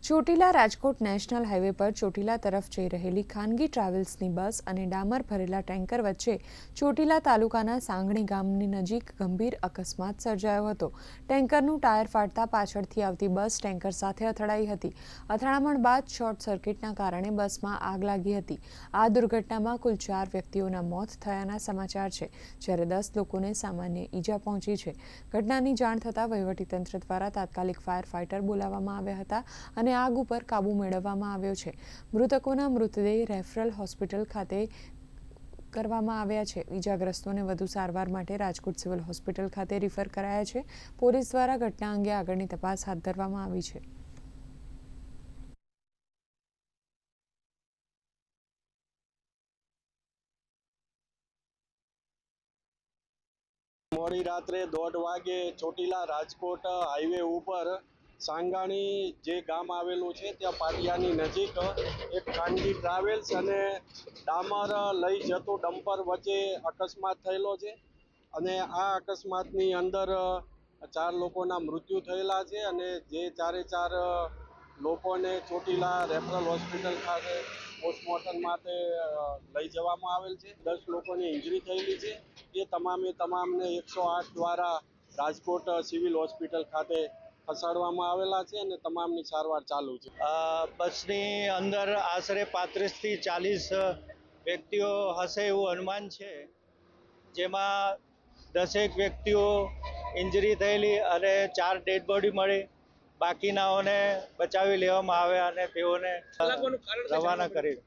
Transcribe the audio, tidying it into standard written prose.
Chotila Rajkot national highway પર ચોટીલા તરફ જઈ રહેલી ખાનગી ટ્રાવેલ્સની બસ અને ડામર ભરેલા ટેન્કર વચ્ચે ચોટીલા તાલુકાના સાંગણી ગામની નજીક ગંભીર અકસ્માત સર્જાયો હતો। ટેન્કરનું ટાયર ફાટતા પાછળથી આવતી બસ ટેન્કર સાથે અથડાઈ હતી। અથડામણ બાદ શોર્ટ સર્કિટના કારણે બસમાં આગ લાગી હતી। આ દુર્ઘટનામાં કુલ 4 વ્યક્તિઓના મોત થયાના સમાચાર છે, જ્યારે 10 લોકોને સામાન્ય ઈજા પહોંચી છે। ઘટનાની જાણ થતાં વહીવટીતંત્ર દ્વારા તાત્કાલિક ફાયર ફાઇટર બોલાવવામાં આવ્યા હતા અને આગ ઉપર કાબુ મેળવવામાં આવ્યો છે। મૃતકોના મૃતદેહ રેફરલ હોસ્પિટલ ખાતે કરવામાં આવ્યા છે। ઈજાગ્રસ્તોને વધુ સારવાર માટે રાજકોટ સિવિલ હોસ્પિટલ ખાતે રિફર કરાયા છે। પોલીસ દ્વારા ઘટના અંગે આગળની તપાસ હાથ ધરવામાં આવી છે। મોડી રાત્રે 1:30 વાગે ચોટીલા રાજકોટ હાઈવે ઉપર સાંગાણી જે ગામ આવેલું છે ત્યાં પાટિયાની નજીક એક ખાનગી ટ્રાવેલ્સ અને ડામર લઈ જતું ડમ્પર વચ્ચે અકસ્માત થયેલો છે અને આ અકસ્માતની અંદર 4 લોકોના મૃત્યુ થયેલા છે અને જે 4 લોકોને ચોટીલા રેફરલ હોસ્પિટલ ખાતે પોસ્ટમોર્ટમ માટે લઈ જવામાં આવેલ છે। 10 લોકોની ઇન્જરી થયેલી છે। એ તમામને 108 દ્વારા રાજકોટ સિવિલ હોસ્પિટલ ખાતે ખસેડવામાં આવેલા છે અને તમામની સારવાર ચાલુ છે। બસની અંદર આશરે 35 થી 40 વ્યક્તિઓ હશે એવું અનુમાન છે, જેમાં 10 વ્યક્તિઓ ઇન્જરી થયેલી અને 4 ડેડ બોડી મળી। બાકીનાઓને બચાવી લેવામાં આવ્યા અને તેઓને રવાના કરી।